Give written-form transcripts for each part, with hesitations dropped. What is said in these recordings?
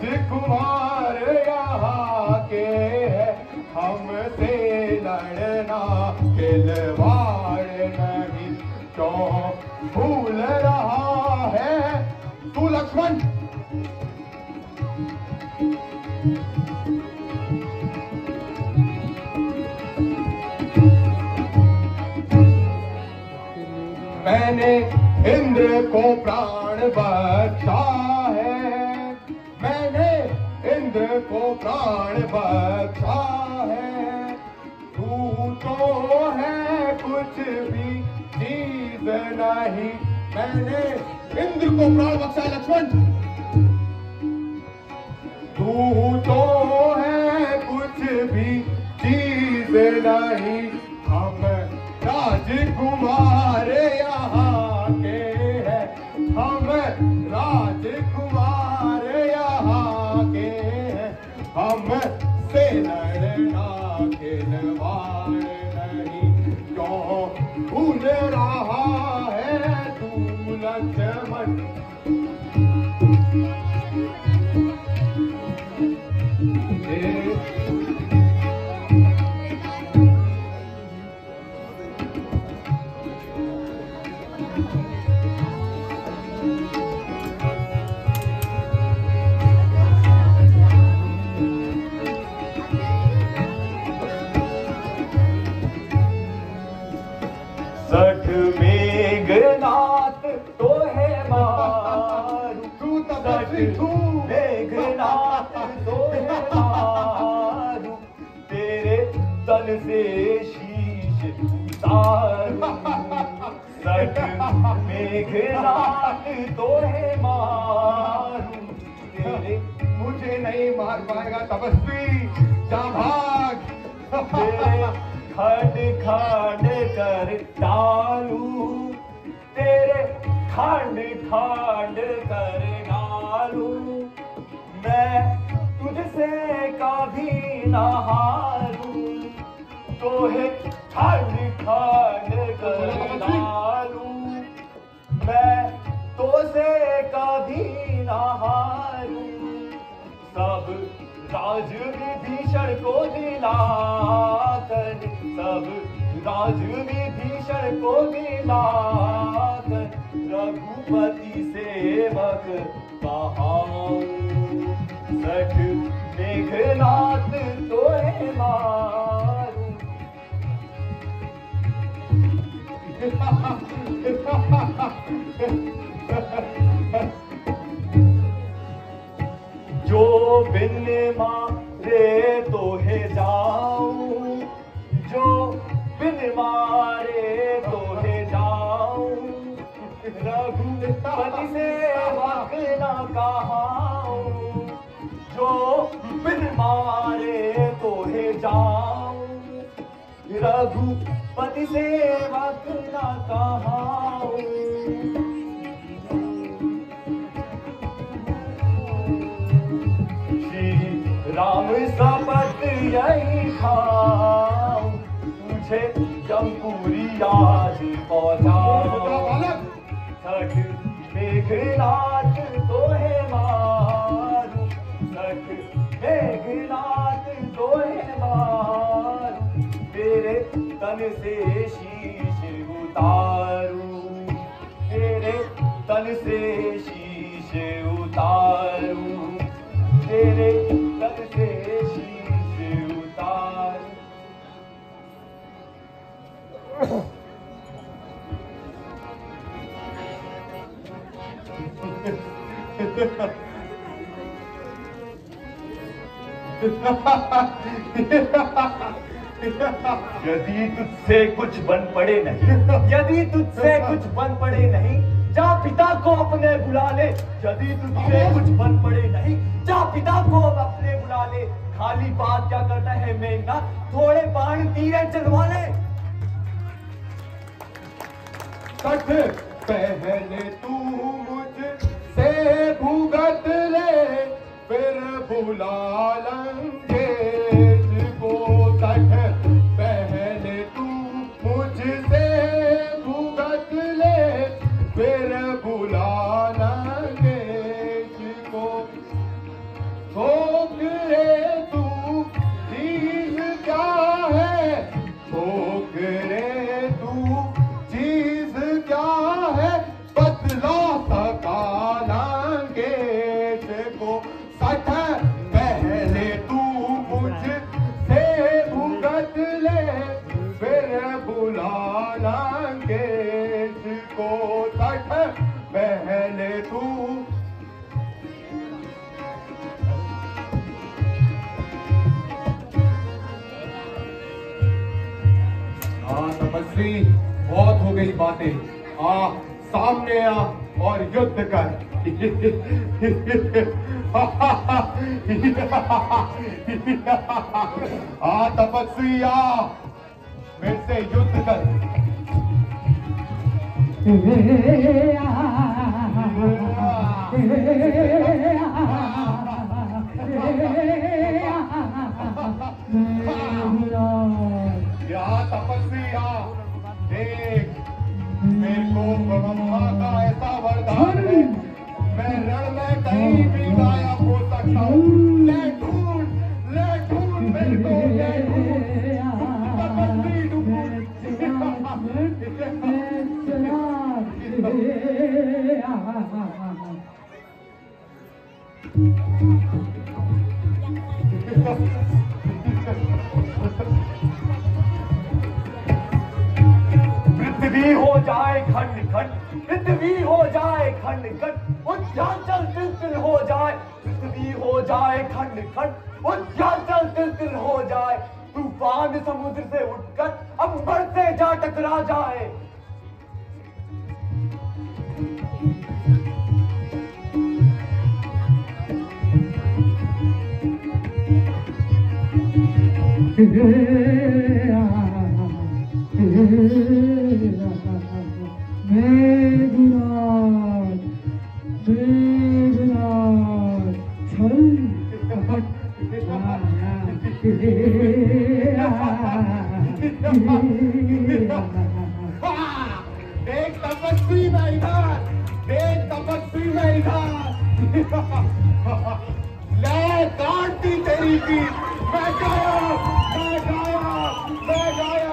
राजकुमार यहाँ के है, हमसे लड़ना खिलवाड़ नहीं, क्यों भूल रहा है तू लक्ष्मण? मैंने इंद्र को प्राण बख्शा है, मैंने इंद्र को प्राण बख्शा है, तू तो है कुछ भी चीज नहीं। मैंने इंद्र को प्राण बख्शा है लक्ष्मण, तू तो है कुछ भी चीज नहीं। हम राजकुमार यहाँ के हैं, हम राजकुमार यहाँ के हैं, हम से लड़ना खिलवाड़ नहीं, क्यों भूल रहा है तू लक्ष्मण? सठ मेघनाथ तो है मारू, सठ मेघनाथ तो है मारू, तेरे तन से शीश उतारू। सठ मेघनाथ तो है मारू, तेरे मुझे नहीं मार पाएगा तपस्वी, जा भाग। तेरे खंड खंड कर डालू, तेरे खंड खंड कर डालू, मैं तुझसे कभी न हारूं, तोहे खंड खंड कर डालू, मैं तुझसे कभी न हारूं। सब राज विभीषण को दिलाकर, सब राज विभीषण को दिलाकर, रघुपति सेवक कहाऊं। सठ मेघनाथ तो है मारू। जो बिन मारे तो है जाऊं, जो बिन मारे तो है जाऊं, रघुपति से वक्त न कहाऊं। जो बिन मारे तो है जाऊं, रघुपति से वक्त न कहाऊं। राम शपथ यही खाऊं, तुझे जमपुरी आज पहुंचाऊं। सठ मेघनाथ तो है मारू, सठ मेघनाथ तो है मारू, तेरे तन से शीश उतारू, तेरे तन से शीश उतारू, तेरे तन से शीश उतारू। यदि तुझसे कुछ बन पड़े नहीं, यदि तुझसे कुछ बन पड़े नहीं, जा पिता को अपने बुला ले। यदि तुझसे कुछ बन पड़े नहीं, जा पिता को अपने बुला ले। खाली बात क्या करता है मेघनाथ, थोड़े बाण तीरे चलवा ले। सठ पहले तू मुझसे भुगत ले, फिर बुला लंकेश को। सठ पहले तू मुझसे भुगत ले, फिर बुला लंकेश को। बैठ पहले तू। हाँ तपस्वी, बहुत हो गई बातें। आ सामने आ और युद्ध कर। आ तपस्वी आ, मेरे से युद्ध कर। या तपस्वी आ, देख मेरे को ब्रह्मा का ऐसा वरदान है, मैं रण में कहीं भी गायब हो सकता हूँ। ले ढूंढ मेरे को, ले ढूंढ तपस्वी ढूंढ। पृथ्वी हो जाए खंड खंड, पृथ्वी हो जाए खंड खंड, उज्जाचल तिल हो जाए। पृथ्वी हो जाए खंड खंड, उज्जाचल तिल हो जाए। तूफान समुद्र से उठकर अंबर से जा टकरा जाए। देख तपस्वी में इधर, देख तपस्वी में इधर। ले काट दी तेरी की। मैं गाया, मैं गाया, मैं गाया।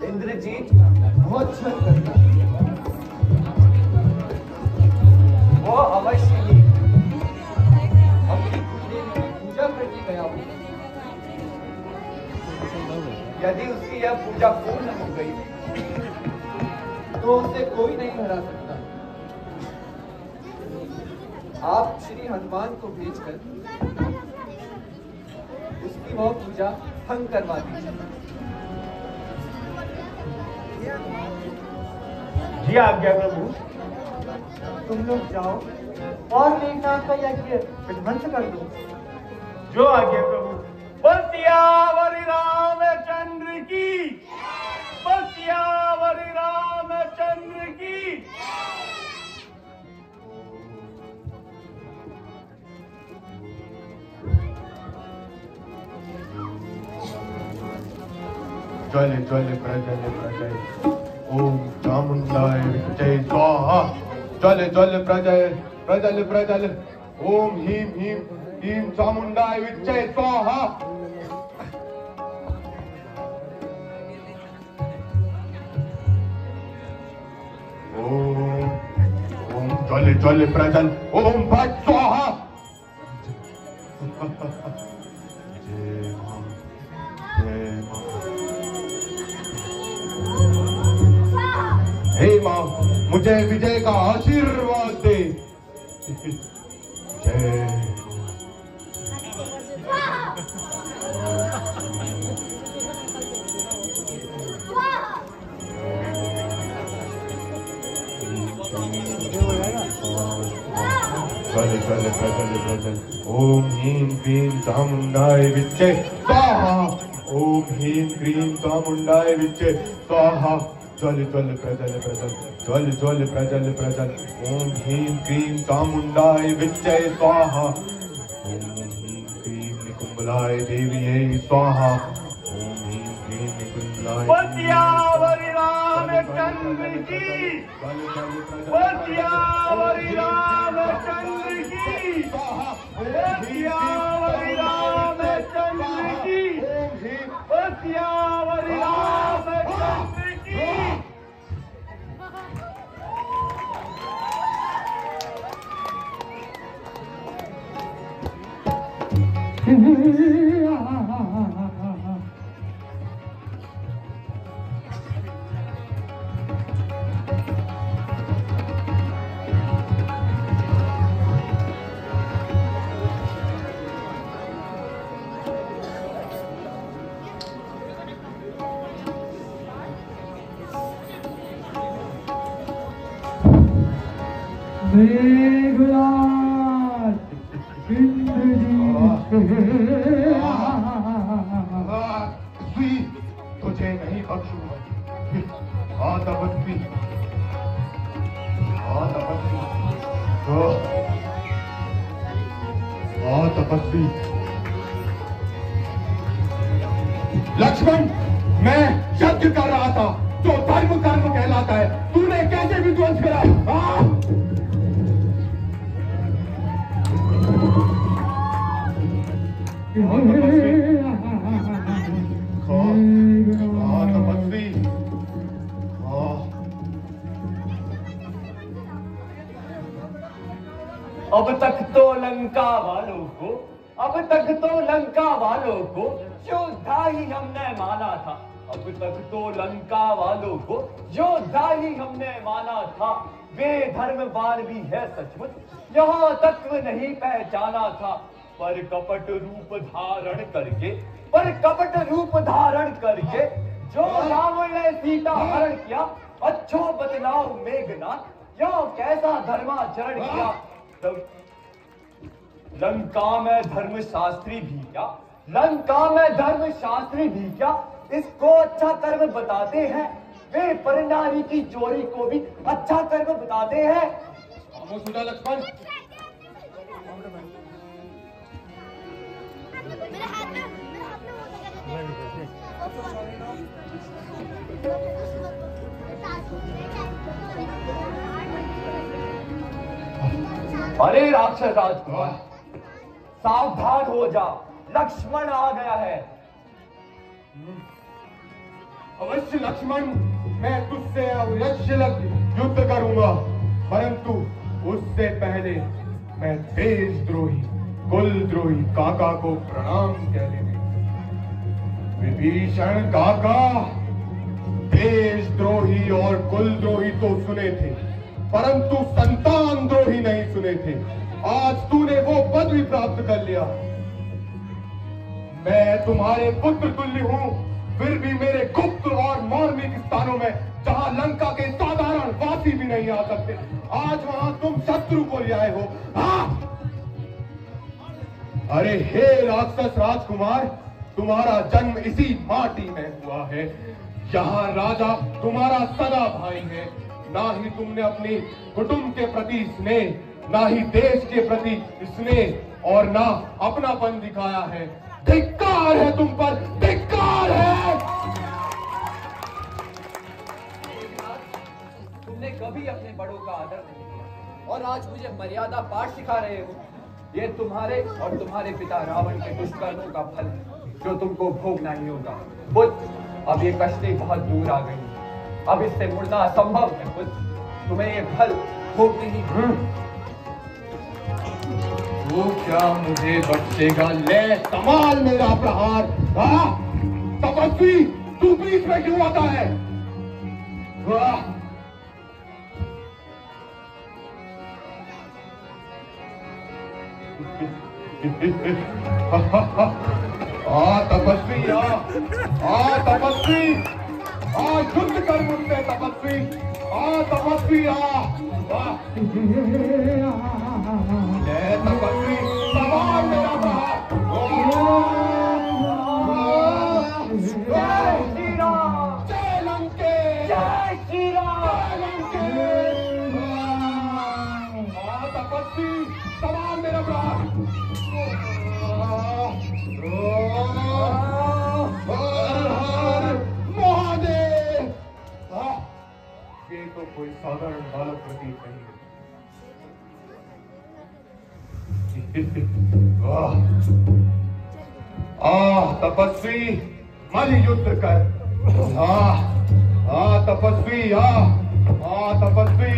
इंद्रजीत बहुत अच्छा, वो अवश्य ही अपनी कुलदेवी की पूजा करने गया हूँ। यदि उसकी यह पूजा पूर्ण हो गई तो उसे कोई नहीं हरा सकता। आप श्री हनुमान को भेजकर उसकी वह पूजा भंग करवा दीजिए। जी आज्ञा प्रभु। तुम लोग जाओ और मेघनाथ का यज्ञ विध्वंस कर दो। जो आज्ञा प्रभु। बसियावरी रामचंद्र की, बसियावरी रामचंद्र की। ज्वल ज्वल प्रज्वल प्रजय ओम चामुंडाय विद्महे स्वाहा। ज्वल ज्वल प्रज्वल प्रज्वल प्रज्वल ओम ह्रीं ह्रीं ह्रीं चामुंडाय विद्महे स्वाहा। ओम ज्वल ज्वल प्रज्वल ओम भट स्वाहा। जय मां, जय मां। हे मां, मुझे विजय का आशीर्वाद दे। जय चल चल प्रचल प्रचल ओम ह्रीं क्रीं चामुंडाय विच्चे स्वाहा ओम ह्रीं क्रीं चामुंडाय विच्चे स्वाहा चल चल प्रचल प्रचल चल चल प्रचल प्रचल ओम ह्रीं क्रीं चामुंडाय विच्चे स्वाहा ओम ह्रीं क्रीं निकुंभलाय देवीये स्वाहा ओम ह्रीं क्रीं निकुंभलाय पतियावरी रामचंद्र की पतियावरी रामचंद्र की पतियावरी रामचंद्र की पतियावरी रामचंद्र की मेघराज तुझे नहीं बख्शूंगा तपस्वी तपस्वी लक्ष्मण मैं यज्ञ कर रहा था जो धर्म कर्म कहलाता है तूने कैसे विध्वंस करा तपस्वी अब तक तो लंका वालों को योद्धा ही हमने माना था। अब तक तो लंका वालों को योद्धा ही हमने माना था। वे धर्मवान भी है सचमुच, यहाँ तत्व नहीं पहचाना था। पर कपट रूप धारण करके जो रावण ने सीता हरण किया, अच्छो बतलाओ मेघनाथ, यो कैसा धर्माचरण किया। तब लंका में धर्मशास्त्री भी क्या इसको अच्छा कर्म बताते हैं। वे परनारी की चोरी को भी अच्छा कर्म बताते हैं। लक्ष्मण अरे राक्षस राजकुमार, सावधान हो जा, लक्ष्मण आ गया है। अवश्य लक्ष्मण, मैं तुझसे अवश्य युद्ध करूंगा, परंतु उससे पहले मैं देशद्रोही कुलद्रोही काका को प्रणाम कह लेने। विभीषण काका, देशद्रोही और कुलद्रोही तो सुने थे, परंतु संतान द्रोही नहीं सुने थे। आज तूने वो पदवी प्राप्त कर लिया। मैं तुम्हारे पुत्र तुल्य हूं, फिर भी मेरे गुप्त और मार्मिक स्थानों में जहां लंका के साधारण वासी भी नहीं आ सकते, आज वहां तुम शत्रु को ले आए हो। हाँ? अरे हे राक्षस राजकुमार, तुम्हारा जन्म इसी माटी में हुआ है। यहाँ राजा तुम्हारा सगा भाई है। ना ही तुमने अपनी कुटुंब के प्रति स्नेह, ना ही देश के प्रति स्नेह और ना अपनापन दिखाया है। धिक्कार है तुम पर, धिक्कार है। तुमने कभी अपने बड़ों का आदर नहीं किया और आज मुझे मर्यादा पाठ सिखा रहे हो। ये तुम्हारे और तुम्हारे पिता रावण के दुष्कर्मों का फल है, जो तुमको भोगना ही होगा। बुद्ध, अब ये कश्ती बहुत दूर आ गई, अब इससे मुड़ना असंभव है। बुद्ध, तुम्हें ये फल भोगनी ही। तू क्या मुझे बख्शेगा? ले संभाल मेरा प्रहार। तपस्वी, तू बीच में क्यों आता है? तपस्वी तपस्वी, युद्ध कर मुझसे तपस्वी। तपस्वी वाह ले तपस्वी सवार मेरा प्रहार जय श्री राम जय लंकेश जय श्री राम तपस्वी सवार मेरा प्रहार महादेव ये तो कोई साधारण बालक प्रतीत नहीं तपस्वी मल युद्ध कर तपस्वी तपस्वी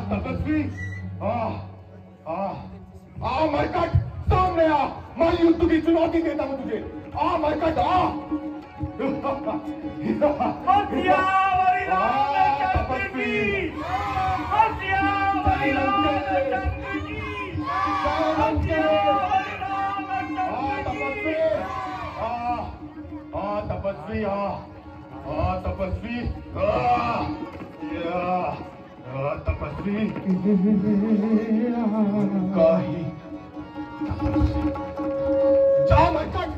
तपस्वी मरकट सामने आ मैं युद्ध की चुनौती देता हूं तुझे मरकट तपस्वी तपस्वी तपस्वी तपस्वी काही जा मरकट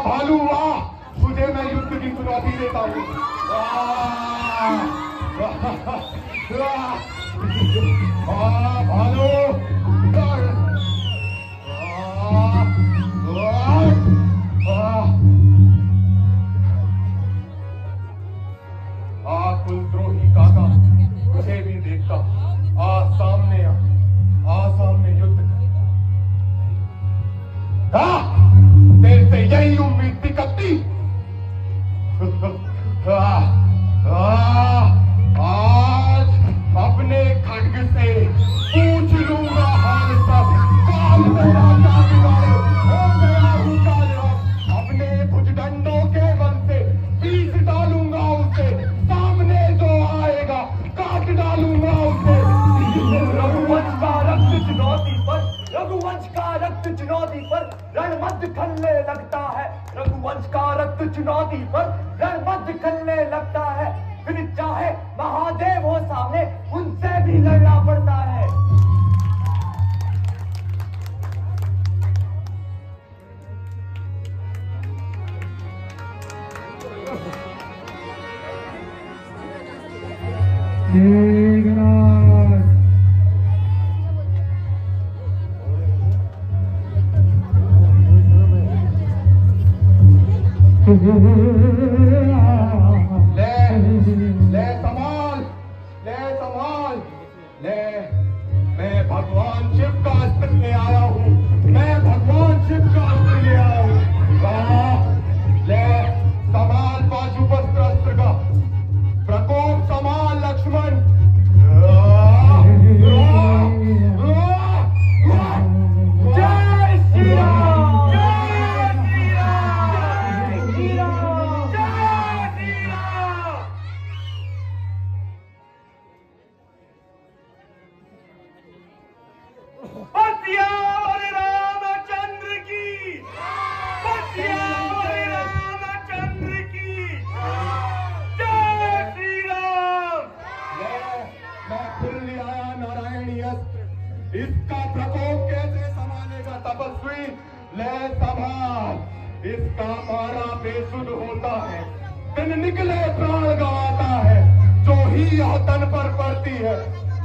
भालू तुझे मैं युद्ध की चुनौती देता हूँ भालू कुलद्रोही काका तुझे भी देखता सामने सामने युद्ध कर तेरे से यही उम्मीद थी कत्ती आज अपने खड्ग से पूछ लूंगा हाल सब काल मेरा जागीदार हो गया हूँ कालिराम अपने भुजदंडों के बल से पीस डालूंगा उसे सामने जो आएगा काट डालूंगा उसे रघुवंश का रक्त चुनौती पर रणमद्द खलने लगता है रघुवंश का रक्त चुनौती पर रणमद्द खलने लगता है फिर चाहे महादेव हो सामने उनसे भी लड़ना पड़ता है ले संभाल ले मैं भगवान शिव का अस्त्र ले आया हूँ मैं भगवान शिव का अस्त्र ले आया हूँ ले संभाल पाशुपत्र अस्त्र का प्रकोप संभाल लक्ष्मण जय श्री राम इसका प्रकोप कैसे संभालेगा तपस्वी ले संभाल इसका मारा बेसुध होता है दिन निकले प्राण गवाता है जो ही यह तन पर पड़ती है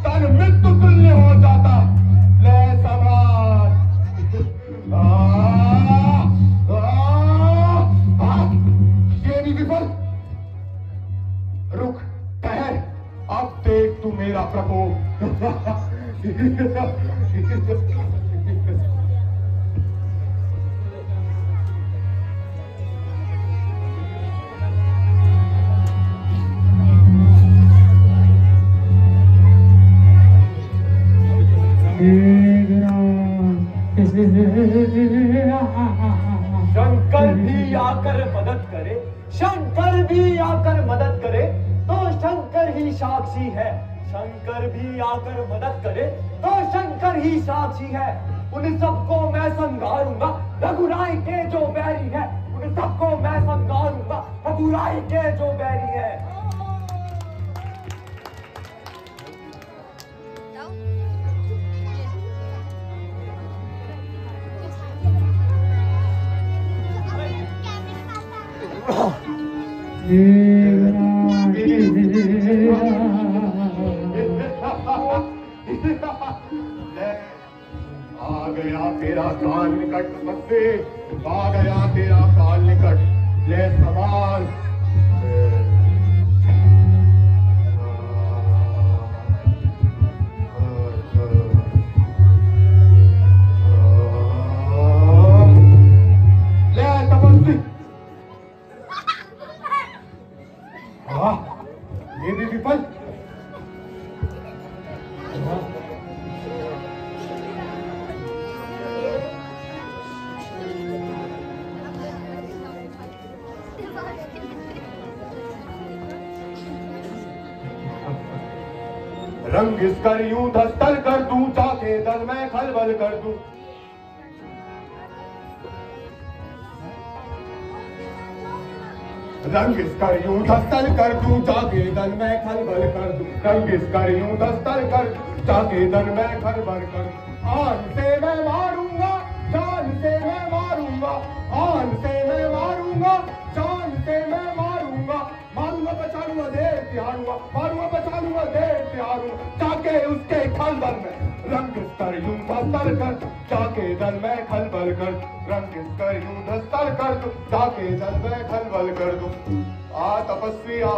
तन मृत्यु तुल्य हो जाता ले संभाल ये भी विफल रुक ठहर अब देख तू मेरा प्रकोप शंकर भी आकर मदद करे तो शंकर ही ही साक्षी है। शंकर भी आकर मदद करे तो शंकर ही साक्षी है। उन सबको मैं संगारूंगा, रघुराई के जो बैरी है। उन सबको मैं संगारूंगा, रघुराई के जो बैरी है। आ गया तेरा काल निकट तपस्वी, आ गया तेरा काल निकट। ले सवाल ले तपस्वी। ये भी विफल। रंग इसका यूं धस्तल कर दूं, चाके दल में खलबल कर दूं। रंग इसका यूं धस्तल कर दूं, चाके दल में खलबल कर दूं। रंग इसका यूं धस्तल कर, चाके दल में खलबल कर दूं। आन से मैं मारूंगा, जान से मैं मारूंगा। आन से मैं मारूंगा, जान से मैं मारूंगा। मारूंगा बचा लूंगा, देर तिहारूंगा। मारूंगा बचा लूंगा, देर तिहारूंगा। चाके उसके खलबल में रंग स्तर यूं धस्तल कर, चाके दल में खलबल कर। रंग स्तर यूं धस्तल कर दूं, चाके दल में खलबल कर दूं। आ तपस्वी आ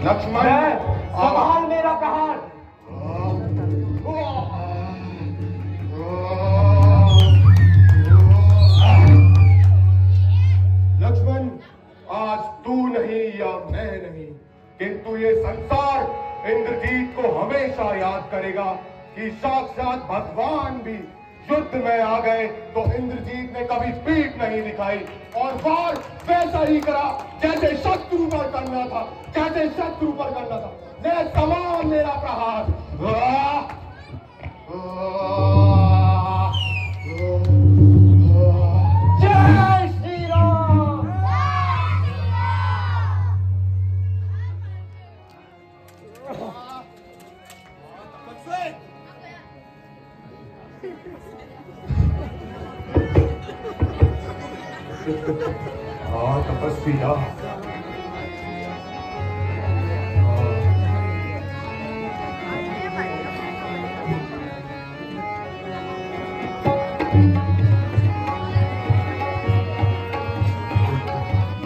लक्ष्मण संभाल मेरा प्रहार। लक्ष्मण, आज तू नहीं या मैं नहीं, किंतु ये संसार इंद्रजीत को हमेशा याद करेगा कि साक्षात भगवान भी युद्ध में आ गए तो इंद्रजीत ने कभी पीठ नहीं दिखाई और वार वैसा ही करा जैसे शत्रु पर करना था, जैसे शत्रु पर करना था। ले समान मेरा प्रहार। जय श्री राम। तपस्वी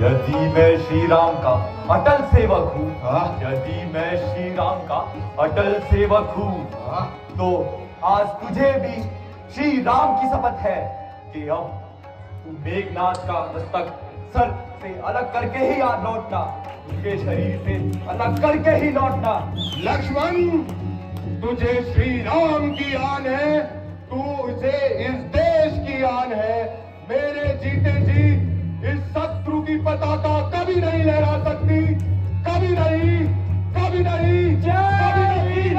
यदि मैं श्री राम का अटल सेवक हूँ, यदि मैं श्री राम का अटल सेवक हूँ, तो आज तुझे भी श्री राम की शपथ है कि अब तू मेघनाथ का मस्तक सर से अलग करके ही आज लौटना, उसके शरीर से अलग करके ही लौटना। लक्ष्मण, तुझे श्री राम की आन है, तू उसे इस देश की आन है। मेरे जीते जी इस शत्रु की पताका कभी नहीं लहरा सकती, कभी नहीं, कभी नहीं, कभी नहीं।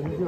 जो